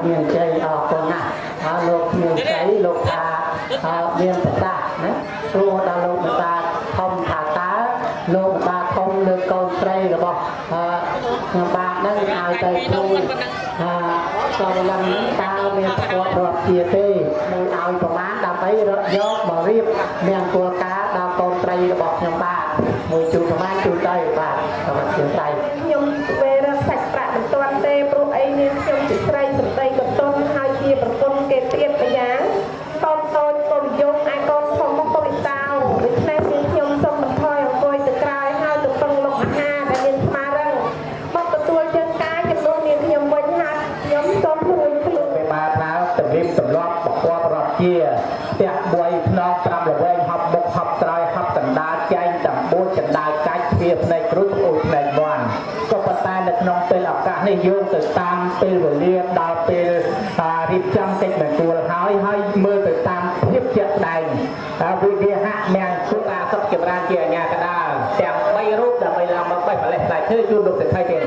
មានជ័យអរគុណណាស់ហើយលោកមានជ័យលោកថាមានប្រសាសន៍ណាព្រោះដល់លោកប្រសាសន៍ធំថាតើលោកបាធំលើកូនស្រីរបស់ខ្ញុំបាទនឹងឲ្យទៅជួយចូលឡើងតើមានផ្ទាល់រាប់ជាទេនឹងឲ្យប្រមាណដើម្បីរកយកមករៀបមានគោលការណ៍ដល់កូនស្រីរបស់ខ្ញុំបាទមួយជួរប្រមាណជួរទៅបាទសម្រាប់ជាស្រីខ្ញុំពេលរកសាច់ប្រាក់មិនទាន់ទេព្រោះអីនាងខ្ញុំជាស្រីសម្ដីកតុនហើយជាប្រពន្ធគេទៀតម្យ៉ាងតូនតូចកូនយងឯកូនធំមកកូនតៅដូច្នេះនាងខ្ញុំសូមបន្ថយអង្គុយទៅក្រោយហើយទៅពឹងលុកអាហារដែលមានស្មារតីមកទទួលជើងកាយចំនួននាងខ្ញុំវិញហាត់ខ្ញុំសូមព្រួយខ្លួនពេលបាទថាទំនៀមទម្លាប់បកបរដ្ឋជាផ្ទះមួយភ្នំ5ល្វែងហប់មុខហប់ក្រោយហប់កណ្ដាលចែងតាម4កណ្ដាលកាច់ទ្វាផ្នែកគ្រូត្អូនផ្នែកវ៉ាន់ក៏ប៉ុន្តែនៅក្នុងពេលឱកាសនេះយោងទៅតាមពេលវេលាដល់ពេលរៀបចំកិច្ចបង្គាប់ហើយមើលទៅតាមភាពជាក់ស្ដែងវាហាក់មានសុខាសុខចម្រើនជាអាញាកដាលទាំង3រូបដើម្បីឡើងមកបេះបលេះផ្លែឈើជូនលោកសេដ្ឋីទេ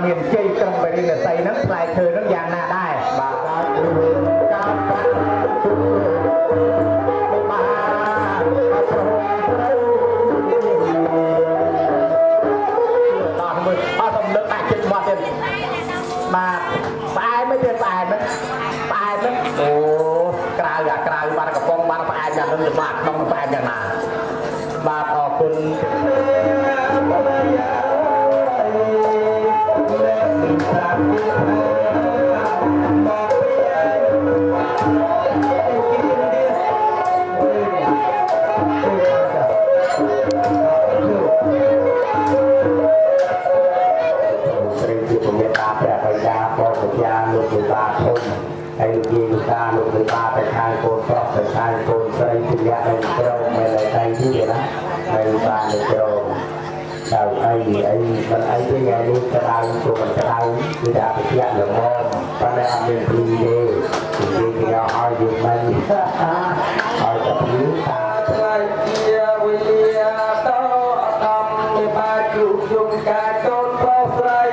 មានជ័យត្រឹមបរិញ្ញាស័យហ្នឹងផ្លែឈើហ្នឹងយ៉ាងណាដែរបាទដល់ការប្រាក់បាទដល់មើលអត់សំលើកដាក់ចិត្តមកទៀតបាទផ្អែមទេផ្អែមហ្នឹងអូក្រៅបាទកំប៉ុងបាទផ្អែមយ៉ាងហ្នឹងបាទក្នុងផ្អែមយ៉ាងណាបាទអរគុណហើយលោកយាយលោកតាលោកលោកតាទៅខាងកូនប្រុសទៅខាងកូនស្រីជាអ្នកនៅក្រោមមិនតែតែទៀតណាហើយបាននៅក្រោមដល់អីមិនអីទេថ្ងៃនេះក្តៅព្រោះមិនក្តៅគឺថាបច្ចៈល្មមប៉ុន្តែអត់មានព្រីទេនិយាយគេឲ្យយើងមិនឲ្យតែព្រីតាថ្ងៃជាវិលាតោអតំមេបាជុំជុំកាយកូនប្រុសស្រី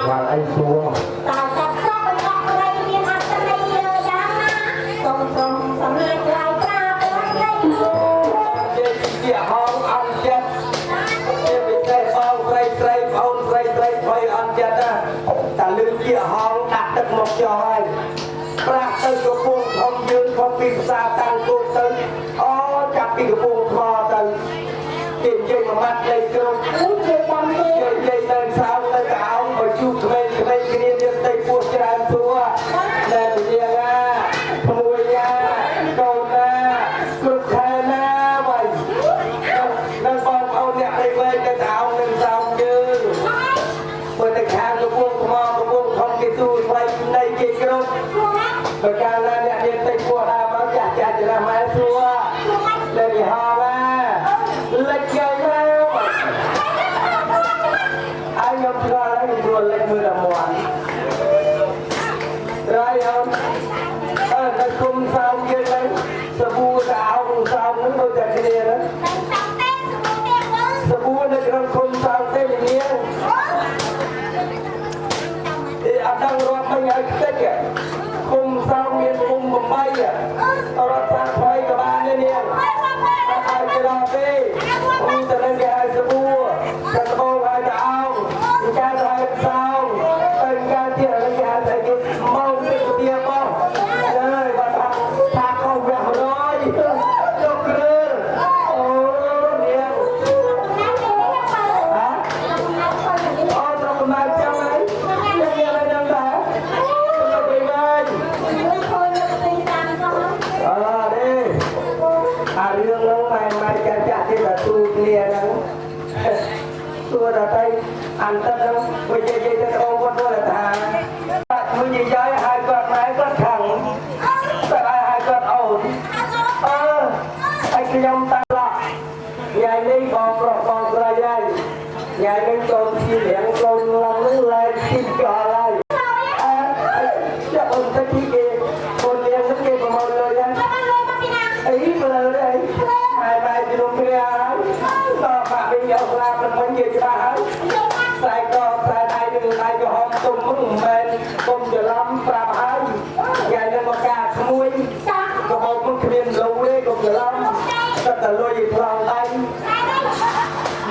vào anh xuống tại tập số bên trong đây viên ăn trên đây giá na sông sông sông lại lại ra bên đây chị hong ăn chết chị bị say phong say phơi ăn chết á ta lưng chị hong đặt được một trò ra từ cái buông không dương không bị xa tăng cô tới chặt cái buông kho tới tìm dây mà mắt đây cơ dây lên sao tới cả ông mà chú cái kia đi tây buông cho anh thua nên bây giờ à mùi nha cầu na cực khai na vậy nên con ông nhạc đây về cái tao nên sao chứ bởi tại hàng cái buông không cái tôi quay đây kia cơ bởi càng là nhạc điện tây buông ra báo chặt chỉ là máy xua lên thì ho ra lệch chơi ra ai nhầm ra lấy đùa lên mưa là muộn rồi không nó không sao kia đấy sơ bu áo không sao nó tôi chặt cái này đó sơ bu nó không sao thế này nhé thì anh đang rót mấy ngày tết kìa không sao miền cùng một bay à tao rót sang khoai cả ba này nè ai cái đó đi không từ đây cái hai sơ bu cái sơ bu hai cái áo cái hai sao cái kia là cái hai cái mong cái kia mong rồi và ta không về rồi chụp rơi nhiều hả trong mai trong ấy cái này đang đá đi bên đi riêng nó mai chặt thì là tu liền đó tôi đã thấy ăn tất đâu bây giờ tất ôm con tôi là thà mới nhìn thấy hai con máy rất thẳng tại hai con ổn anh cái ông ta lọ nhảy đi còn ra đây nhảy lên con chi liễn con lòng nước lên xin cho lại chắc ông ta chi kì con liền nó kì vào màu lời anh ý lời đây hai bài thì đúng kia ấy to phạm đi ông làm mình muốn gì cho bà ấy sai đây đừng ai cho hôm tung mừng men tung cho lắm bà ấy ngày lên một cả mũi có một mức khiên lâu đi cùng cho lắm rất là lôi gì thằng đây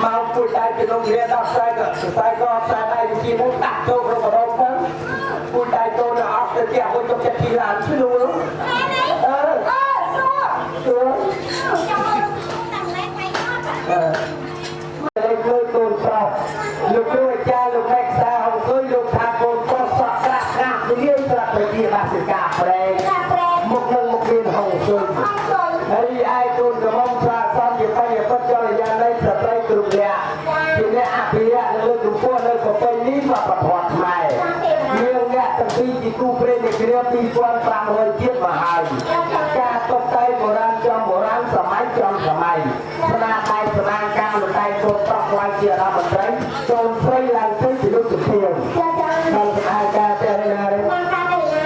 mau cùi tay cho nông nghiệp đọc sai đây chỉ muốn đặt câu không có đâu hết cùi tay tôi là ốc để kẹo với trong chi làm chứ luôn đây người tôn sao lục đôi cha lục mẹ sao hồng cưới lục thang côn con sọt rạc đi liên lạc với kia bà sự cà phê một nâng một viên hồng xuân đây ai tôn cái mong xa xong thì phải nhập bất cho là gian đây sẽ tay cực lẹ thì nè thì nè nó lên đúng qua nơi có tay lý và bật hoạt mày nhưng nè tập đi chỉ tu phê để kia đi quan phạm hơi chiếc và hài ca tóc tay bộ ran trong sầm mày na tay sầm ca một tay tôn tóc quay chia ra một đấy tôn xây làm xây chỉ lúc thực hiện bằng hai ca theo đây là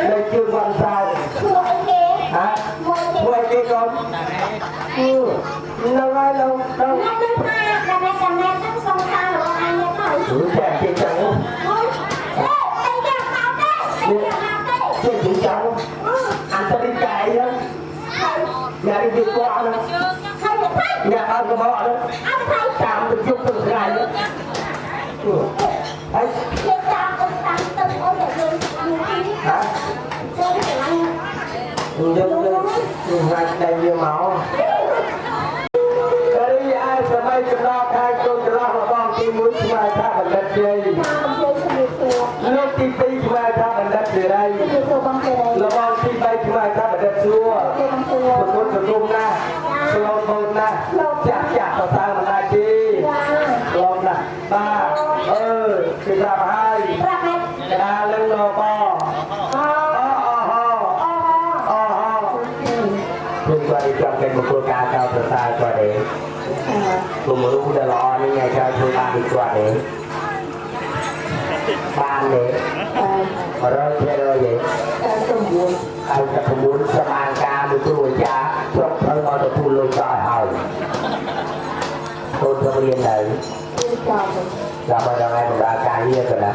đây chưa quan sao hả mua kia con đâu ai đâu trẻ chị chẳng chị chẳng anh ta đi cài đó nhà đi vượt qua đó nhà ăn cái bọ đó chạm được chút từng ngày đó đấy hả ngay đây như máu đây ai sẽ may cho nó thay con cho nó mà con tim muốn mai tha bằng đất chơi lúc tim tí mai tha bằng đất từ đây là con tim bay mai tha bằng đất xua một con na lon con na chặt vào sao mà ta chi lon nè ba thì làm hai đa lên lò bò chúng ta đi trong cái một phương ca cao từ xa qua để cùng một lúc đã lo những ngày cho chúng ta đi qua để ban để rồi thế rồi vậy anh ta không muốn xem ăn ca được tôi cha trong thân họ được thu lôi trời hầu tôi không yên đấy là bây giờ ngày mình đã ca hier rồi nè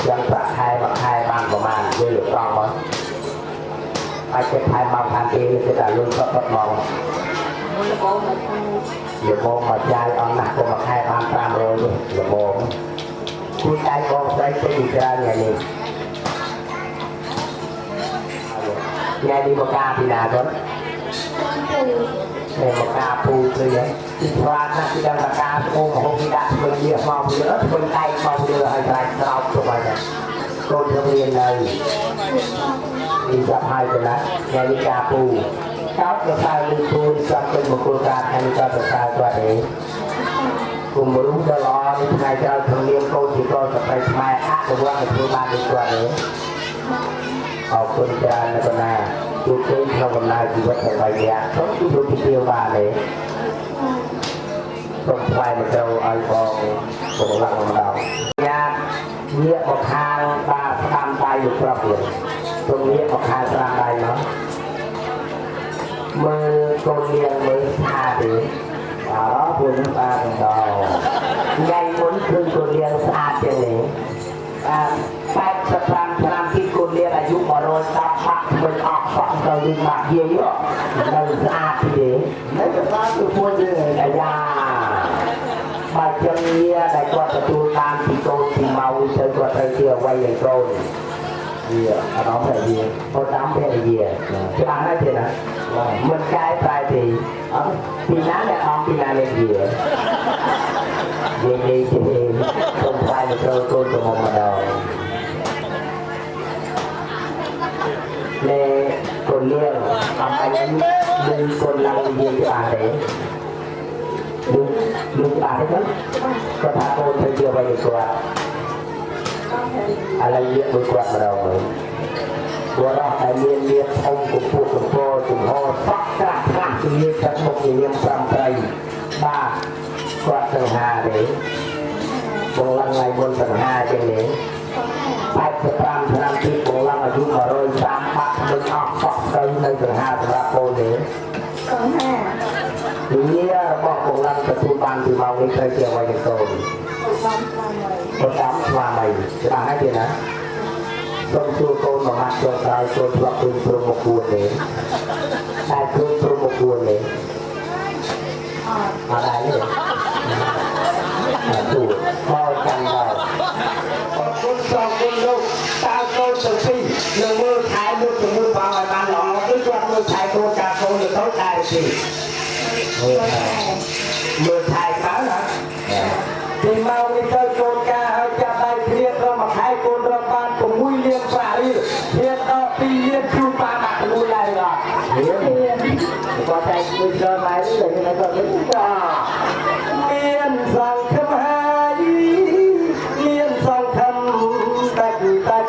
ยังประคายมาคายบางประมาณเยอะหรือเปล่ามั้งไอ้เจ้าไทยบางพันปีจะได้ลุ้นก็ทดลองเดี๋ยวโมมาใจเอาหนักก็มาคายบางตามโรยเดี๋ยวโมคุณใจโมใจจะดีกระเนี่ยนี่ไงดีโมกาพินาคนเนี่ยโมกาปูเลยพระนักที่ดังประกาศโอ้โหพิดาเป็นเยอะมากเยอะเป็นใจมากเยอะให้ใจเราตัวไปเนี่ยโดนเรียนเลยมีสะพายกันนะนาฬิกาปูเช้าจะใส่ลืมปูจำเป็นบุคคลการนาฬิกาจะใส่ตัวเองกลุ่มรู้จะรอในทางเจ้าทางเลี้ยงโตที่โตจะไปทำไมอ่ะจะว่าในพื้นบ้านในตัวเองขอบคุณจานและก็นาจุดเด่นเรากำลังชีวิตแห่งใบเนี้ยต้องดูที่เดียวมาเลยตรงไฟมันจะเอาฟองตรงหลังของเราญาติเยี่ยมออกทางตาตามใจอยู่ครอบครัวตรงนี้ออกทางตามใจเนาะมือโกนเลียงมือชาดีอ๋อคุณตาของเราใหญ่หมุนคือโกนเลียงสะอาดอย่างนี้แปดสตางค์พลังที่โกนเลียงอายุมาโรยตับปักมันออกฝังเราดึงมาเยี่ยมเราสะอาดทีเดียวนั่นก็ฟ้าคือพูดเลยแต่ยาบาดเจ็บเนี้ยได้กอดประตูตามที่โกนที่เมาเจอกอดไปเที่ยวไว้อย่างโกนเยี่ยน้องไปเยี่ยพอตามไปเยี่ยที่อ่านได้เท่านั้นมันกลายปลายปีปีนั้นเนี่ยน้องปีนั้นเลยเยี่ยเยี่ยดีจริงตรงปลายมันโกนตัวมาดองเลยคนเลี้ยงทำไปนั้นดึงคนลังเยี่ยที่อ่านเลยดูอ่านได้ไหมก็พาโกนไปเที่ยวไปดีกว่าอะไรเยอะดีกว่าเราเลยตัวเราแต่เรียนองค์กุศลกุศลจุ่มห่อฟักกระหักเรียนจัดมกเรียนปรำไตรบ้ากวาดสังหาเลยบงลังไงบนสังหาเจงเลยไปจะปรำพลังที่บงลังอายุมาโรยสามปักมึงออกฟักไตรในสังหาสระโกเลยนี่บอกบงลังประตูบานที่มาวิเคราะห์เกี่ยวกับโกนคนดำมาใหม่จะทำให้ดีนะต้องชูโกนมาจงใจโกนพลักปืนโปรโมกูลเลยได้ปืนโปรโมกูลเลยอะไรเนี่ยถูกมอจังเราขอบคุณสองคนลูกตาโกนสุขีหนึ่งมือถ่ายมือถึงมือบางไอ้บ้านหลอกด้วยว่ามือถ่ายโกนจากโกนหรือเขาถ่ายสิมือถ่ายเขาเหรอที่มาวิจัยโกนกาเอาจะได้เรียกเรามาขายโกนเราบ้านผมมุ้ยเลี้ยงปลาเรียกต่อปีเลี้ยงชูปลาหนักรู้ไรหรอเรียนก็ใจมือเจอไหมเลยนะก็ไม่ก็เรียนสั่งคำหายเรียนสั่งคำตัด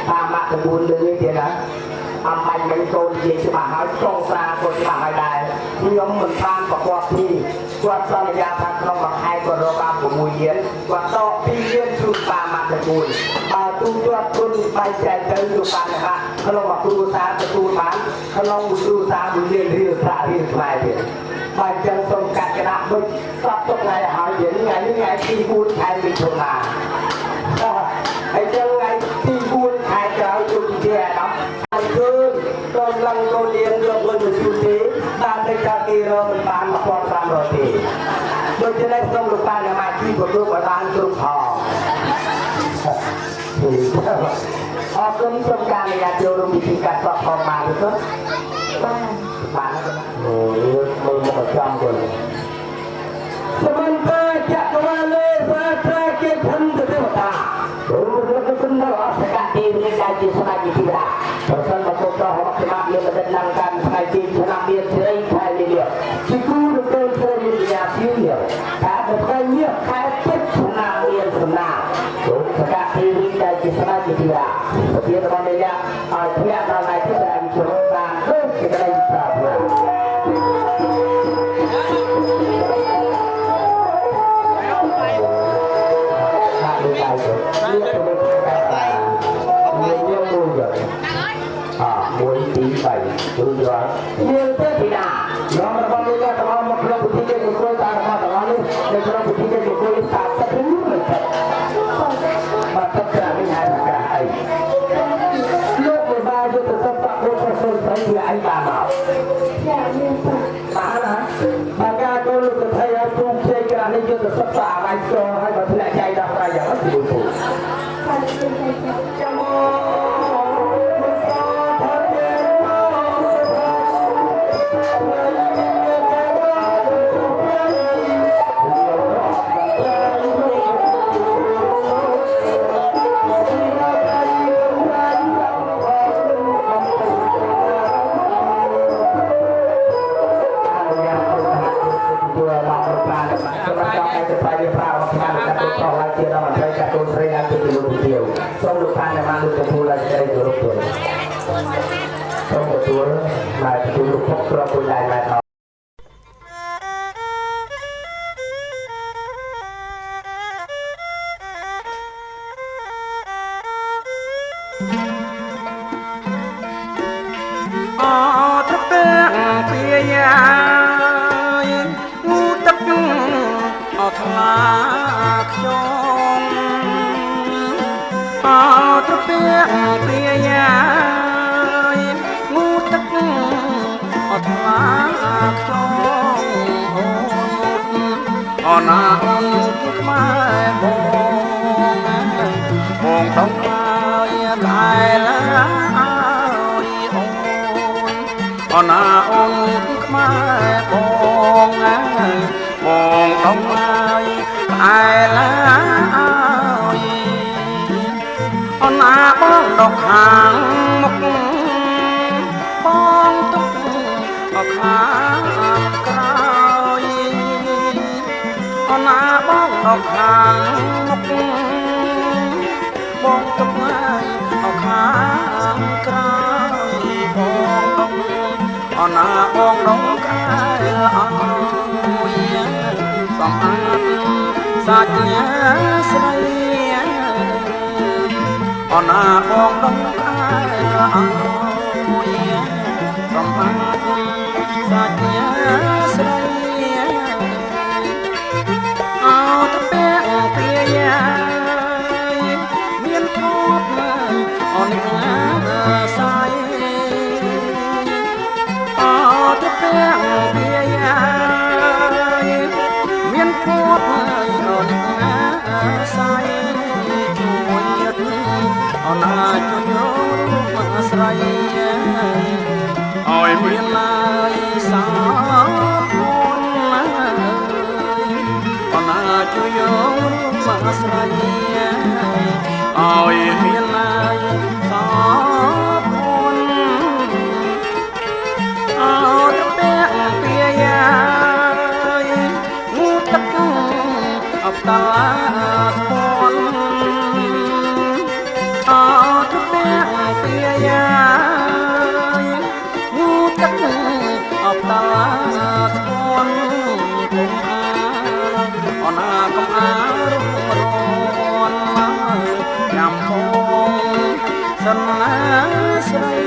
พามาตะบูนเลยเดียวนะทำไปเป็นโกนเยี่ยมมาหาจงปลาโกนมาให้ได้ที่ยมเหมือนบ้านประกอบที่กวาดสัญญาพักน้องมาให้กวาดโรบาผมมุยเย็นกวาดโตปีเย็นชูปลามาตะบูนตุ้งตัวตุ้งไปใจเจออยู่ปานนะฮะเขาลงมาดูสาประตูบ้านเขาลงดูสาบุญเรียนเรียนสาเรียนไปเรียนไปเจอตรงกัดกระดาษด้วยก็ตกไงหายเย็นไงนี่ไงที่บุญไทยมีชนมาไอ้เจ้าไงที่บุญไทยจะเอาจุดเดียร์นะไอ้คืนกำลังโดนเรียนเรื่องเงินจุดนี้ตามในการที่เราเป็นบ้านมาพอตามเราทีโดยจะได้ส่งลูกบ้านมาที่ประตูบ้านกรุงทองออกเรื่องสงการในยาเดียวเรามีการสอบออกมาหรือเปล่าบ้านโอ้ยมึงมาจ้องคนสมันตาจักรวาลสาธาเกทันเทวตาโอ้ยเราเป็นนักอัศกาตีเรียนได้จีสมาจิติราpersen masuk ke orang semak dia menenangkan pengaji senang dia cerai kaya dia siku betul cerai dia siul tak bertanya kaya senang dia senang sekat diri dari senang dia dia teman dia dia dalam itu dari cerita kita lagi problem mùi tí bảy tôi nói nhiều thế thì nào nó mà bao nhiêu là một lần bút thi trên một cô ta mà nó lên để cho bút thi trên một cô ta sẽ đứng được ដាក់ប្រយ៉ាងហ្នឹងគឺពុទ្ធ សូមលោកតាអ្នកបានលោកទទួលឡើងសេចក្តីគោរពទូលសូមទទួលមកទទួលលោកពុកប្រពុយឡើងមក ត្រពាំងពីយ៉ាយងូទឹកអត់ថ្លាខ្ញុំត្រពាំងពីយ៉ាយងូទឹកអត់ថ្លាខ្ញុំអូណាអូនខ្មែរបងต้องហើយតែឡាអូនណាអូនខ្មែរបងបងต้องហើយតែឡាអូនណាបងដកខាងមុខបងទុកអខាងក្រោយអូនណាបងដកខាងមុខបងទុកហើយអខាងក្រោយបងអូនណាបងដងកែអើយសំអាតសាច់ញាស្រីអូនណាបងដងកែអើយសំអាតសាច់ញាស្រីអោត្រពាំងពីយ៉ាមានធប់អូនណាសាយត្រពាំងពីយ៉ាមានភពហើយអូនណាសាយជួយអូនណាជួយមកស្រីឲ្យមានឡាយសាអូនណាអូនណាជួយមកស្រីឲ្យមានឡាយសាអូនត្រពាំងពីយ៉ាយងូទឹកអបតាស្ពន់ត្រពាំងពីយ៉ាយងូទឹកអបតាស្ពន់គុំអូនណាគុំអារំរនញ៉ាំផងសិនណាស្រី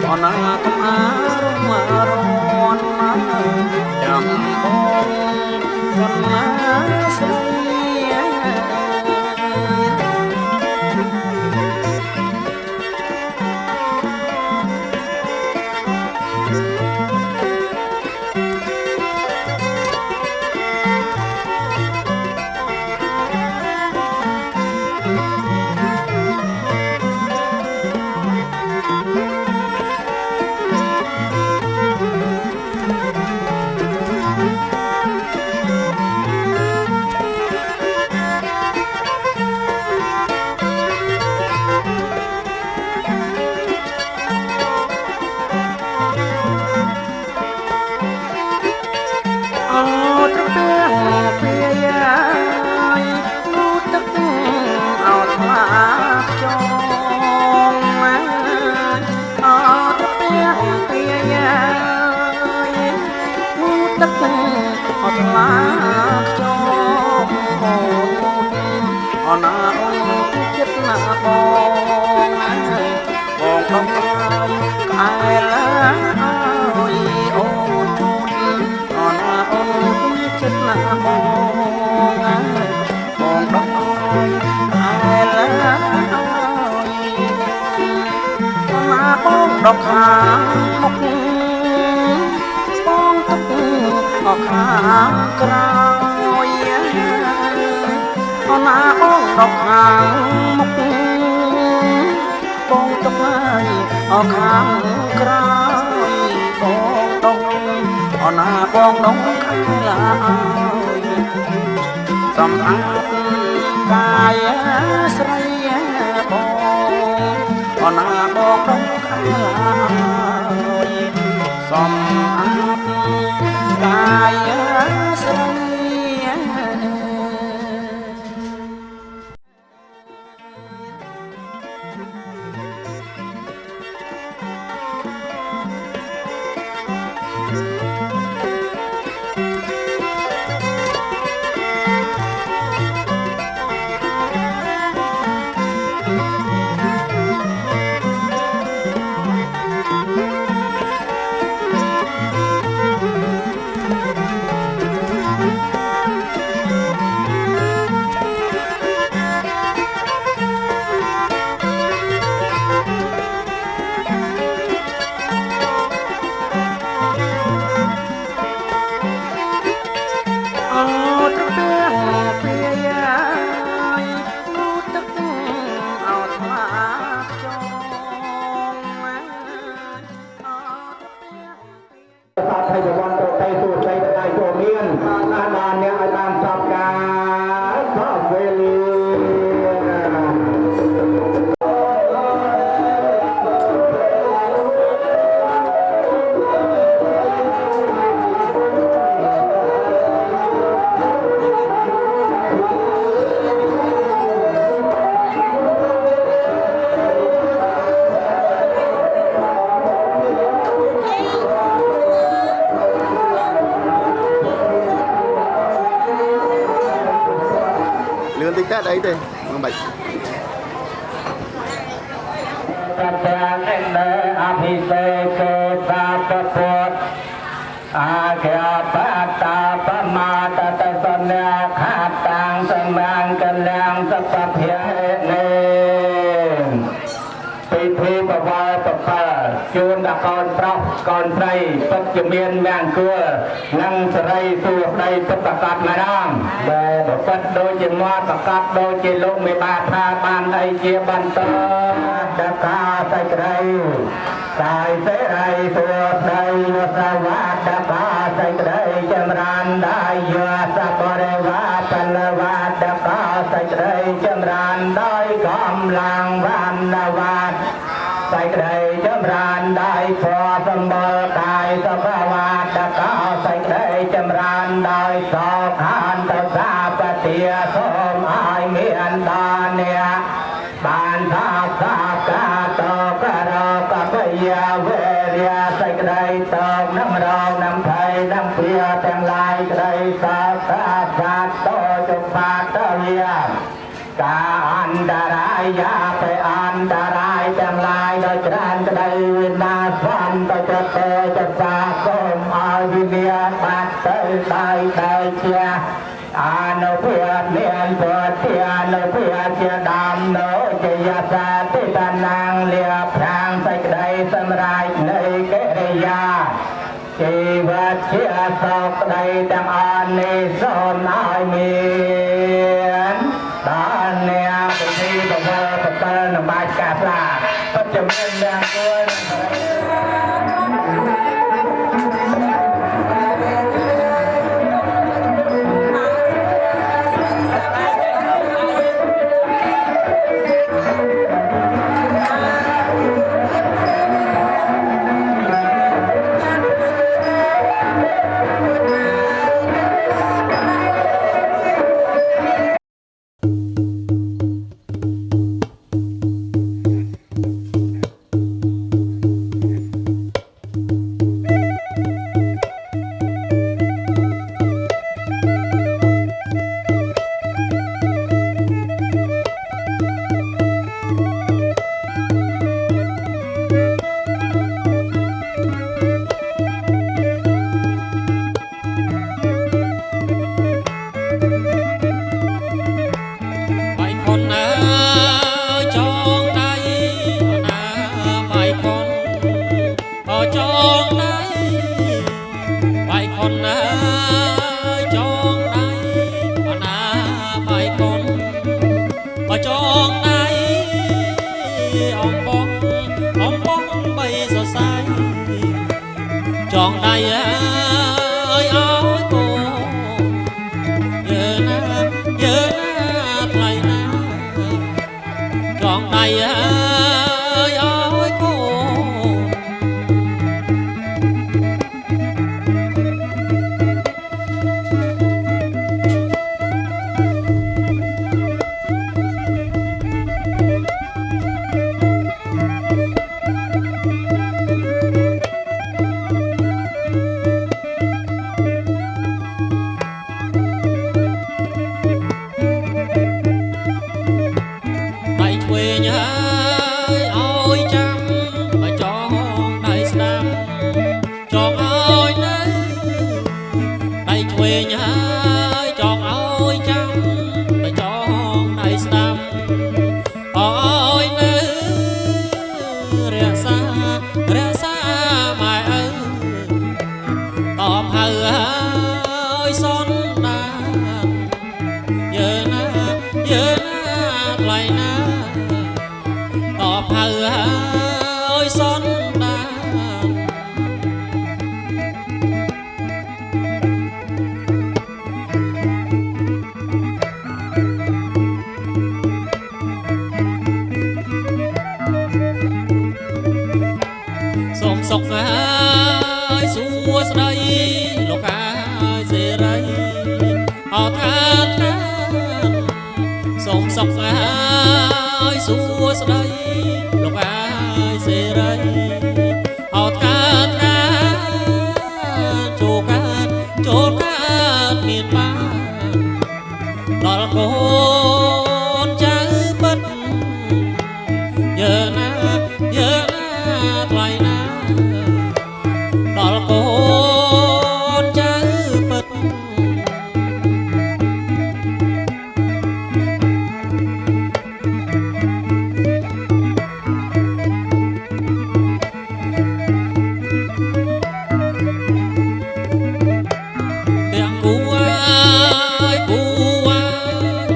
អូនណាកុំអារម្មណ៍រនចាំបងសិនណាស្រីអូនណាអូនចិត្តណាបងបងបងក្អែឡាអើយអូនអូនណាអូនចិត្តណាបងបងបងក្អែឡាអូនណាបងដកខាងមុខបងទុកអខាងក្រោយ អូនណាបងដកខាងមុខបងទុកហើយអស់ខាងក្រោយបងដងអូនណាបងដងខាងឡើយសំអាតកាយស្រីបងអូនណាបងដងខាងឡើយសំអាតកាយស្រីតិចតែអីទេមិនបាច់ Katakan ende abhiseke sataput Agyapata pamata tasanya khatang semang kelang sepaphyane ពិធីបវរប្រពើជូនដល់កូនប្រុសកូនស្រីពិតជាមានមានគួរនិងសេរីសួស្តីពិតប្រកបម្ដងដែលពិតដូចជាមាត់ប្រកបដូចជាលោកមេបាថាបានអីជាបន្តដល់ការសេចក្តីតែសេរីសួស្តីសវត្តដល់ការសេចក្តីចម្រើនដោយយោសបរិវារពលវត្តដល់ការសេចក្តីចម្រើនដោយកម្លាំងវណ្ណវត្តសេចក្តីចម្រើនដោយពរសម្បល់កាយសភាវត្តកោសេចក្តីចម្រើនដោយសោខានតសាបទាសូមឲ្យមានដល់អ្នកបានថាសាកាតករកបយាវេរាសេចក្តីតោនំរងនំថៃនំភាទាំងឡាយក្តីសាកាសាតោចបាតវិការអន្តរាយយ៉ាទៅអន្តរាយទាំងឡាយដោយច្រានក្តីវិណាសន្តិចតេចសាសូមឲ្យវិញ្ញាណបាត់ទៅដោយដែលជាអនុភាពមានពុទ្ធានុភាពជាដើមនៅជាយសាទិតនាងលៀបប្រាងសេចក្តីសម្រេចនៃកិរិយាជីវិតជាសុខក្តីទាំងអស់នេះសូមឲ្យមានដល់អ្នកពិធីបវរប្រកលនៅបាច់កាស្លាពិតជាមានយ៉ាងគួរ ថ្លៃណាចងដៃអើយអើយកូនសូមសុខហើយសួស្តីលោកអាយសេរីអរថាថាសូមសុខហើយសួស្តីលោកអាយសេរីអរថាថាចូលកើតមានបានដល់កូនចៅពិតយើណាថ្លៃណាដល់កូនចៅពិតទាំងគូ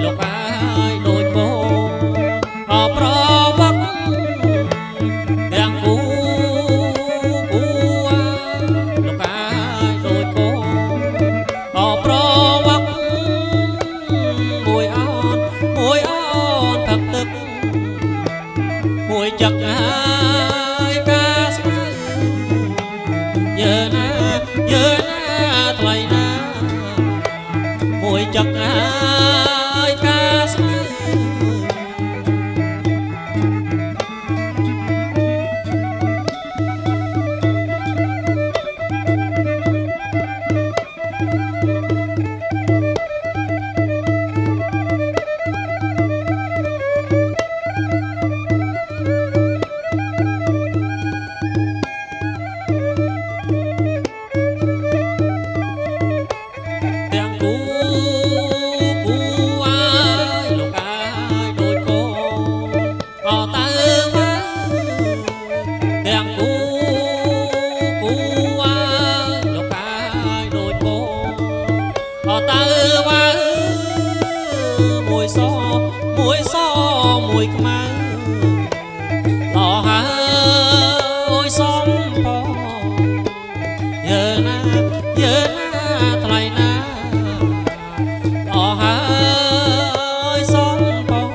លោកអាយដូចកូនអប្រវត្តិទាំងគូលោកអាយដូចកូនអប្រវត្តិមួយអនផឹកទឹកមួយចឹកហើយការស្មៅយើណាថ្លៃណាមួយចឹកហើយការស្មៅមួយខ្មៅល្អហើយសំផងយើណាថ្លៃណាល្អហើយសំផង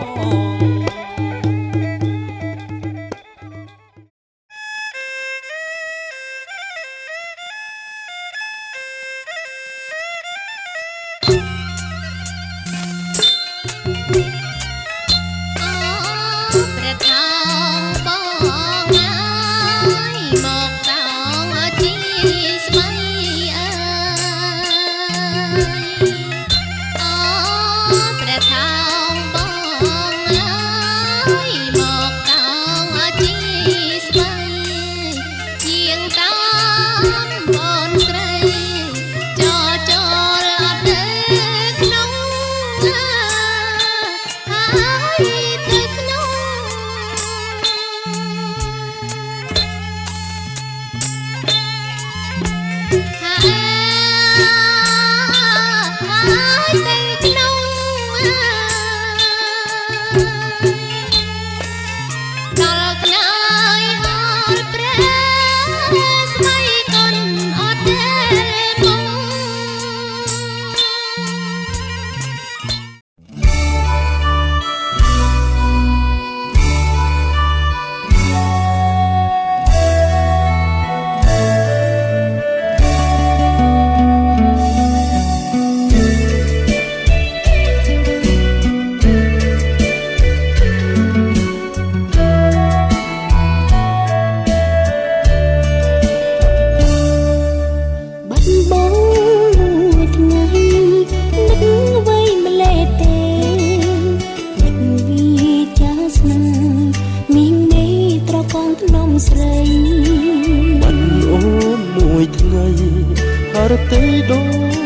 រទេដូ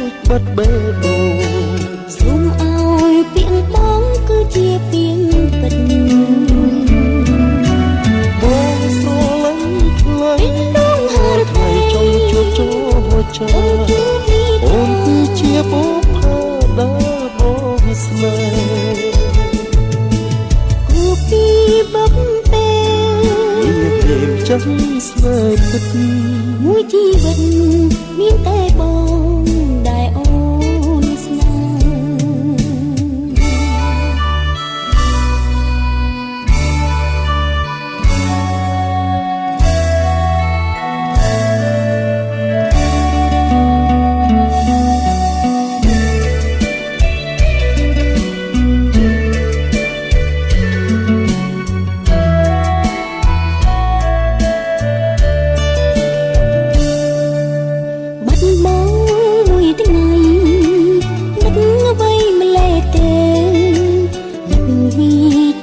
ចបាត់បេះដូង សូមឲ្យពាក្យបងគឺជាពាក្យពិត បងស្រឡាញ់ថ្លៃហើយថ្លៃចង់ជួបចូលចាអូនគឺជាបុព្វដែលបងស្នេហ៍ គូពីបបពេល មានទេមចាំស្នេហ៍ពិត មួយជីវិតមានតែបងដែលអូនស្នេហ៍ បាត់បង់មួយថ្ងៃនឹកអ្វីម្លេះទេនឹកវិ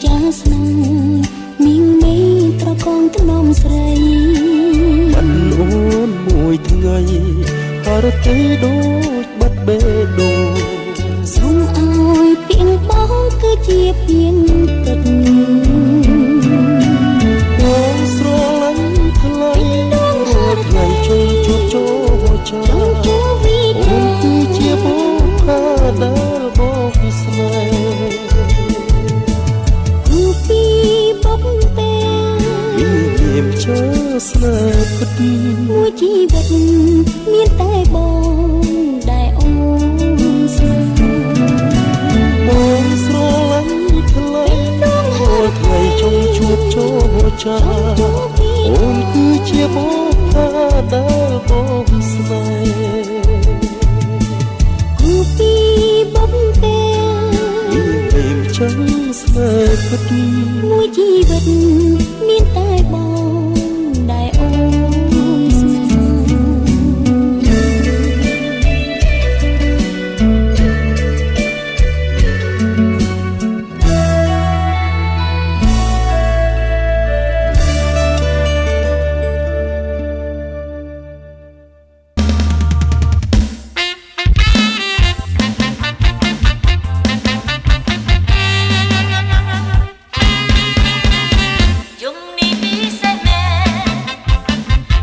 ចាស្នេហ៍មីងមេត្រកងថ្នមស្រី បានអូនមួយថ្ងៃហើយទេដូចបាត់បេះដូង សូមឲ្យពាក្យបងគឺជាពាក្យពិត បងស្រឡាញ់ថ្លៃរាល់ថ្ងៃចង់ជួបចូលចា ជួបវិ អូនគឺជាបុព្វដែលបងស្នេហ៍ គូពីបបពេល មានទេមជើស្នេហ៍ពិត មួយជីវិតមានតែបងដែលអូនស្នេហ៍ បងស្រឡាញ់ថ្លៃរាល់ថ្ងៃចង់ជួបចូលចាអូនគឺជាបុព្វដែលបងស្នេហ៍ គូពីបបពេល មានទេមជើស្នេហ៍ពិត មួយជីវិតមានតែបងដែលអូនស្នេហ៍ យំនេះពិសេសមែន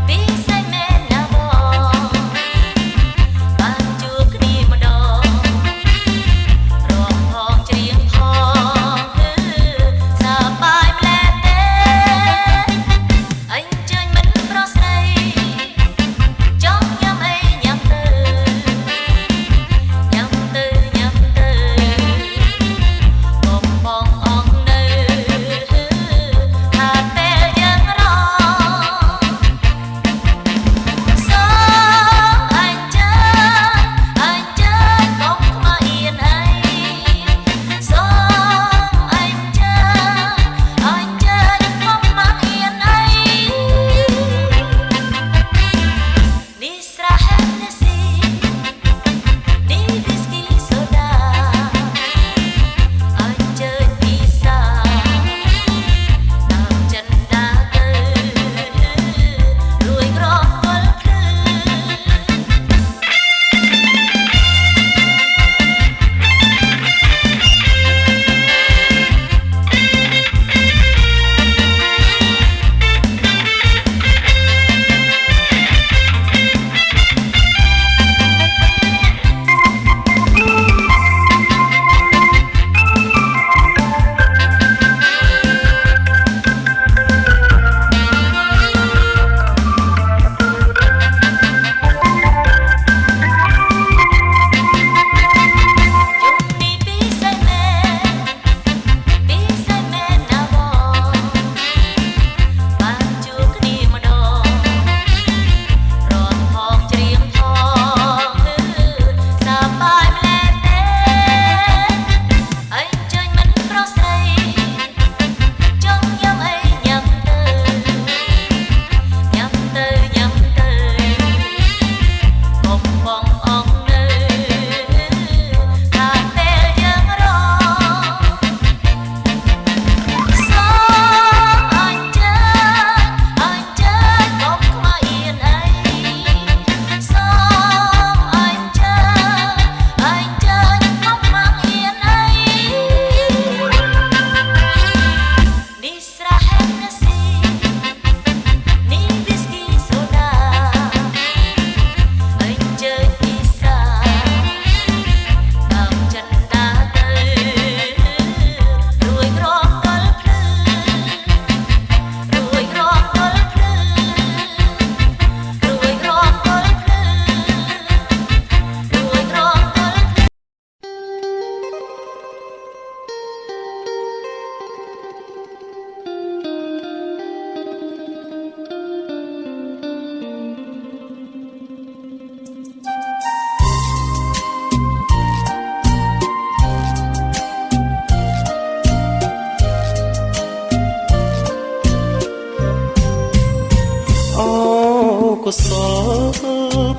សល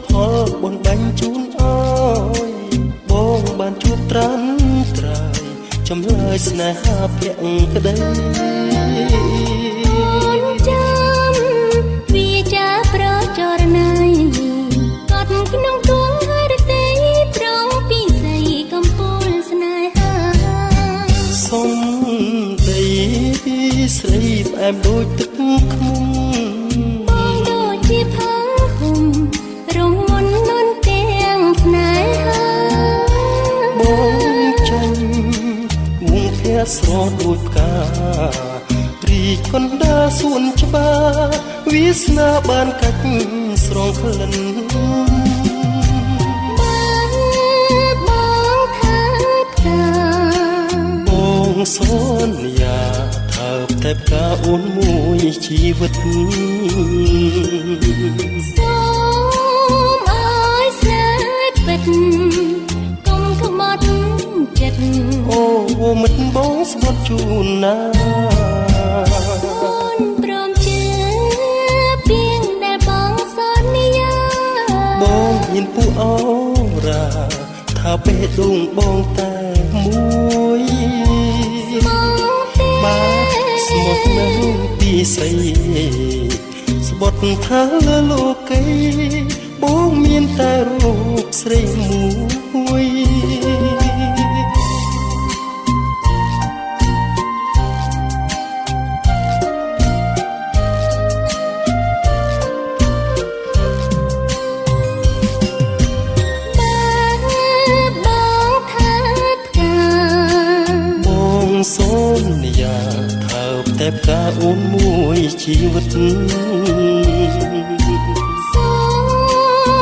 ផលបុណ្យបាញ់ជូនអើយបងបានជួបត្រាំត្រើយចម្លើយស្នេហាភក្តីអូនចាំវាចាប្រចរណៃកត់ក្នុងដួងរទេប្រងពីស័យកំពូលស្នេហាសុំដីស្រីផ្អែមដូចទឹកឃ្មុំបងដូចជាផើហុំរងមុននន់ទាំងស្នេហាបងចាញ់វងភ័ក្រស្រស់ដូចផ្ការីកកណ្ដាលសួនច្បារវាសនាបានកាច់ស្រងក្លិនបងថាតាបងសន្យាថាតែផ្កាអូនមួយជីវិតសូមអើយស្នេហ៍ពិតកុំខ្មាត់ចិត្តអូមិត្តបងស្បត់ជូនណាអូនព្រមជឿពីងដែលបងសន្យាបងមានពូអូរ៉ាថាបេះដូងបងតែមួយបាទស្មោះនឹងពីស័យស្បត់ថាលើលោកីបងមានតែរូបស្រីមួយសូនយ៉ាថាតែផ្កាអូនមួយជីវិតសូ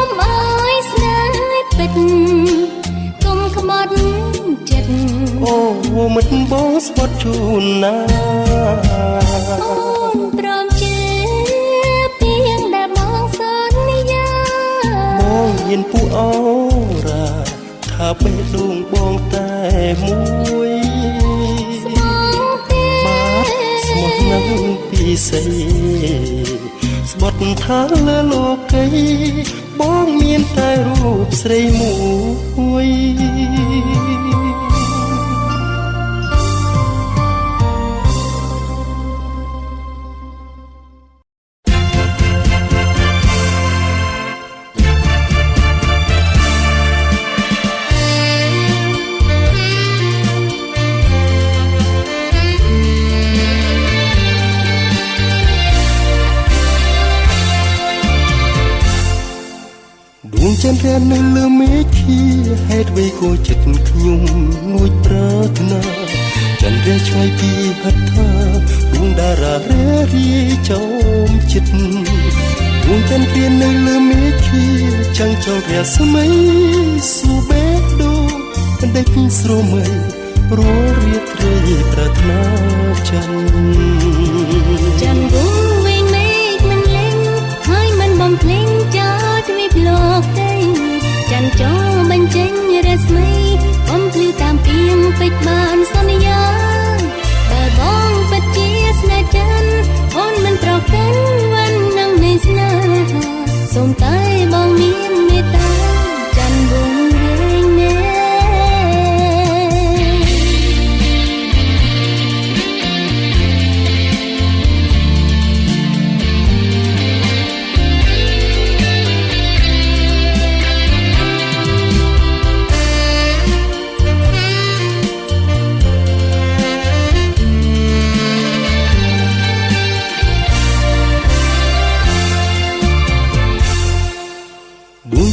មអើយស្នេហ៍ពិតកុំខ្មាត់ចិត្តអូមិត្តបងស្បត់ជូនណាអូនព្រមជឿពីងដែលបងសន្យាបងមានពូអូរ៉ាថាបេះដូងបងតែមួយស្មោះនឹងពីស័យស្បត់ថាលើលោកីបងមានតែរូបស្រីមួយចន្ទរានៅលើមេឃាហេតុអ្វីក៏ចិត្តខ្ញុំងួចប្រាថ្នាចន្ទរាឆ្ងាយពីហត្ថាដួងតារារេរីចោមចិត្តដួងចន្ទរានៅលើមេឃាចាំងចង់រាស្មីស៊ូបេះដូងដេកស្រមៃរួរាត្រីប្រាថ្នាចន្ទចន្ទវងវិញមេឃមិនលេងហើយមិនបំភ្លេងចោលទ្វីបលោកទេចន្ទចូលបញ្ចេញរស្មីបំភ្លឺតាមពីងពេជ្របានសន្យាបើបងពិតជាស្នេហ៍ចន្ទអូនមិនប្រកាន់វណ្ណនឹងនៃស្នេហាសូមតែបងមានមេត្តាចន្ទវងវែងណា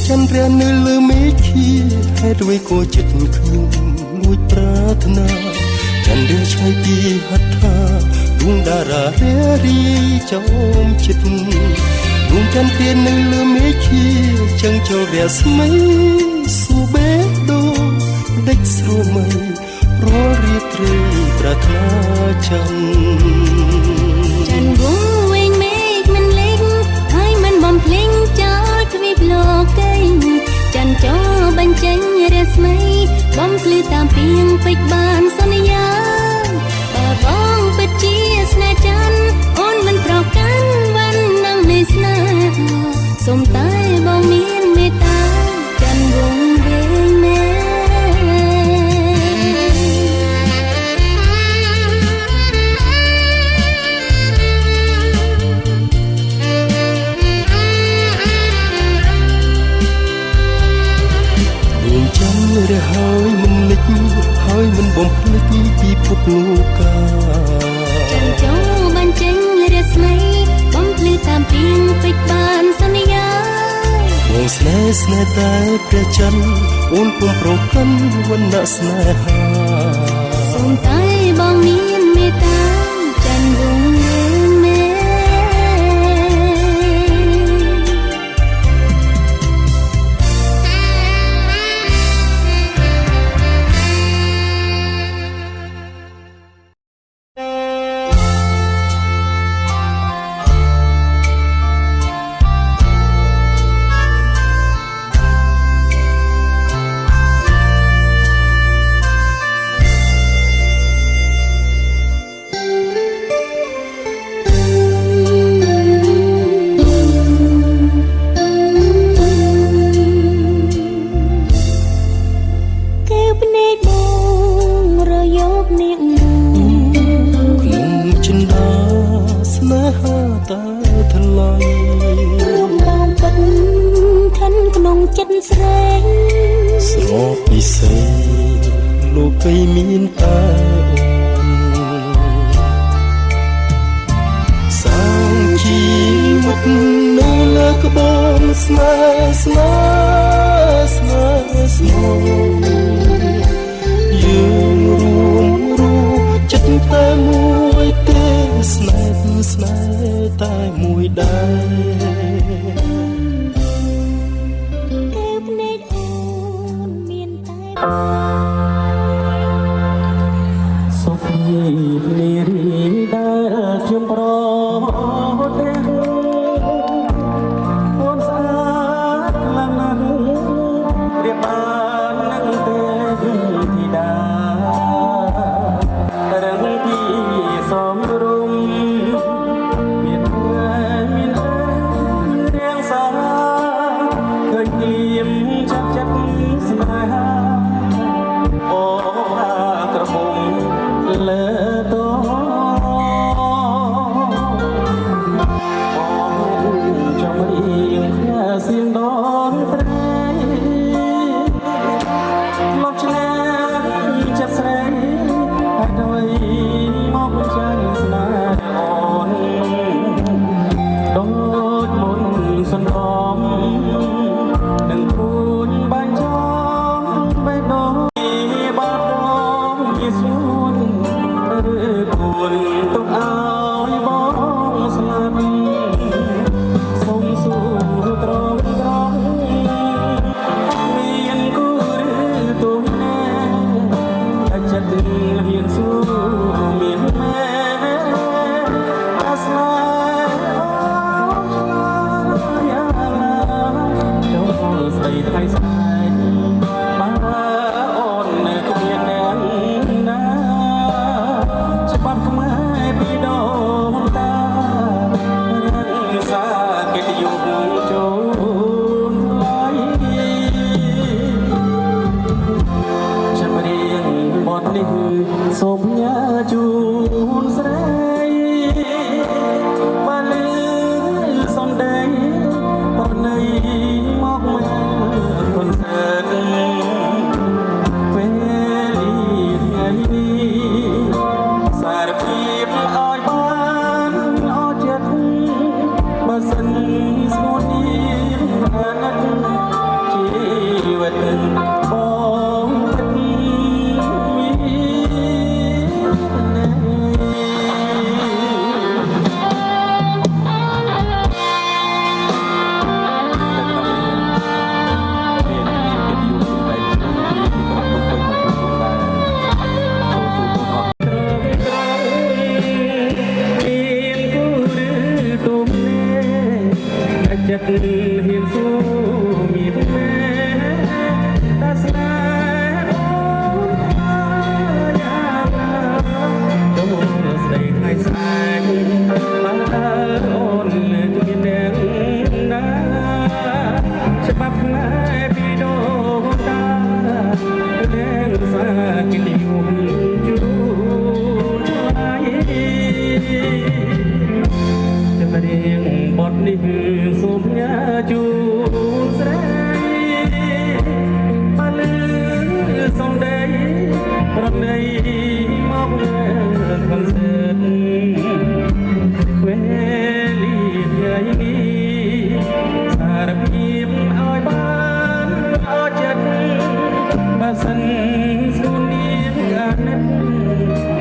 ចន្ទរានៅលើមេឃាហេតុអ្វីក៏ចិត្តខ្ញុំងួចប្រាថ្នាចន្ទរាឆ្ងាយពីហត្ថាដួងតារារេរីចោមចិត្តដួងចន្ទរានៅលើមេឃាចាំងចូលរាស្មីស៊ូបេះដូងដេកស្រមៃរាល់រាត្រីប្រាថ្នាចន្ទចន្ទវងវិញមេឃមិនលេងហើយមិនបំភ្លេងចោលទ្វីបលោកីចន្ទចូលបញ្ចេញរស្មីបំភ្លឺតាមពីងពេជ្របានសន្យាបើបងពិតជាស្នេហ៍ចន្ទអូនមិនប្រកាន់វណ្ណនឹងនៃស្នេហាសូម ពីភពលោកកាចាំចូលបានចេញរាស្មីបំភ្លឺតាមពីងពេជ្របានសន្យាបងស្នេហ៍ស្នេហ៍តែព្រះច័ន្ទអូនពុំប្រកាន់វណ្ណៈស្នេហាសូមតែបងមានមេត្តាច័ន្ទវងវែងមែ ក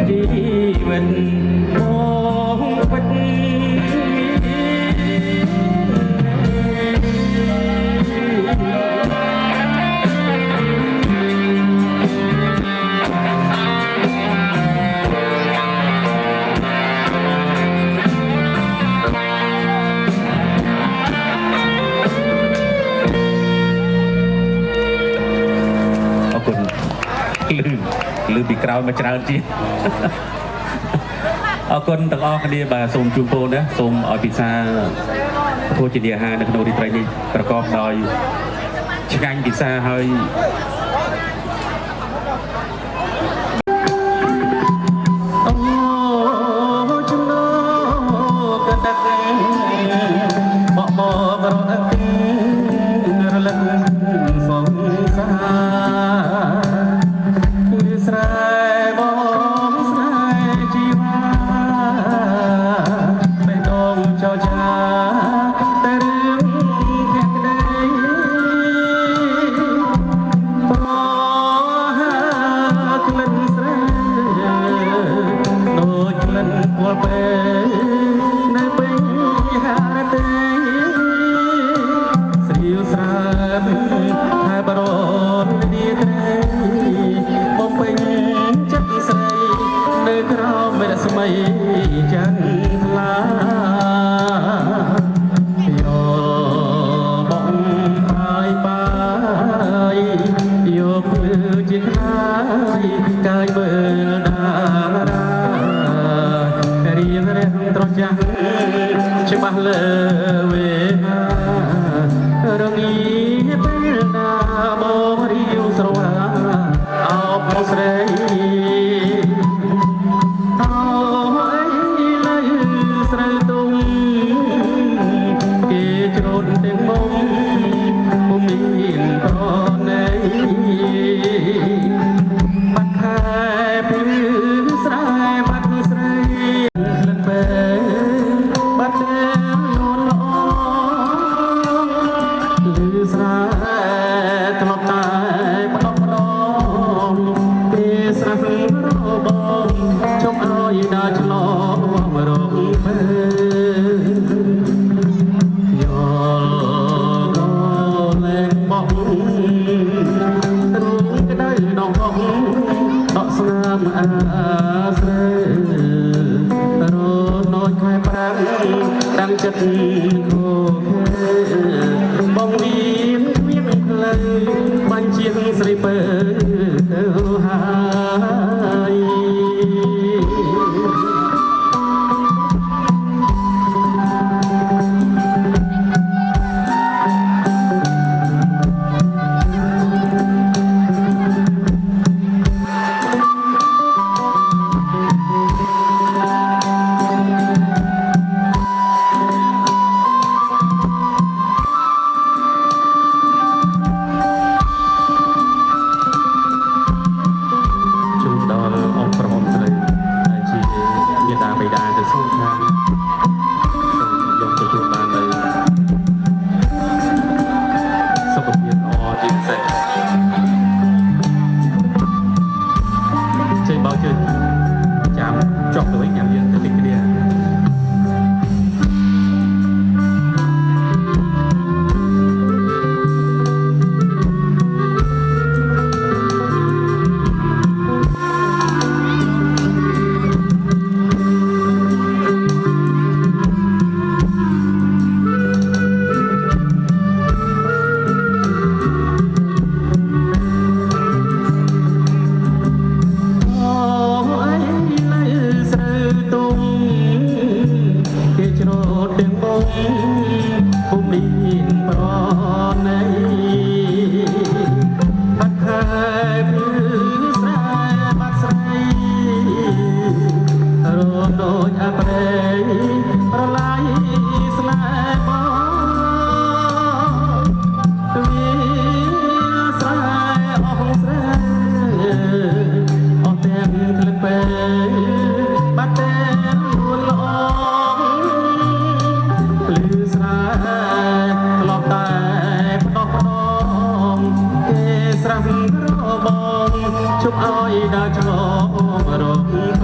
ជីវិតមកពិតលឺពីក្រោយមកច្រើនទៀតអរគុណទាំងអស់គ្នាបាទសូមជូនពរណាសូមឲ្យពិសាភោជនាហារនៅក្នុងរាត្រីនេះប្រកបដោយឆ្ងាញ់ពិសាហើយអូចំណោកដបបបរអត់រលឹកសងសាស្រែបងស្រែជីវ៉ាបេះដូងចោចាតែរឿងភក្តីប្រហាក្លិនស្រែដូចក្លិនពលពេលនៅពេញហារទេស្រីស្រែហើយបរននាត្រីបំពេញចិត្តស្រីនៅក្រោមមេរស្មីចន្ទថ្លាយោបងបាយបាយយកភ្លឺជាខ្លាយកាយមើលតារារៀងរះត្រចាំងច្បាស់លើវេហារងាពេលណាមករៀវស្រវាអោបមកស្រីអោអីលើស្រូវទុំគេច្រូតទាំងមុំពុំមានប្រណីបាត់ខែព្រឺស្រែបាត់ស្រីក្លិនពេបាត់ទាំងនួនល្អលឺស្រែធ្លាប់តែបដបដពេលស្រះបងជុំឲ្យដើរឆ្លងរកពេលយោលក៏លែងបងរូងក្តៅដងបងដកស្នាមអាស្រែរនោចខែប្រាំងដាំងចិត្តខូខេបងមានគ្មានផ្លូវបាញ់ជាងស្រីពើទៅហើយជប់ឲ្យដើរឆ្លង រង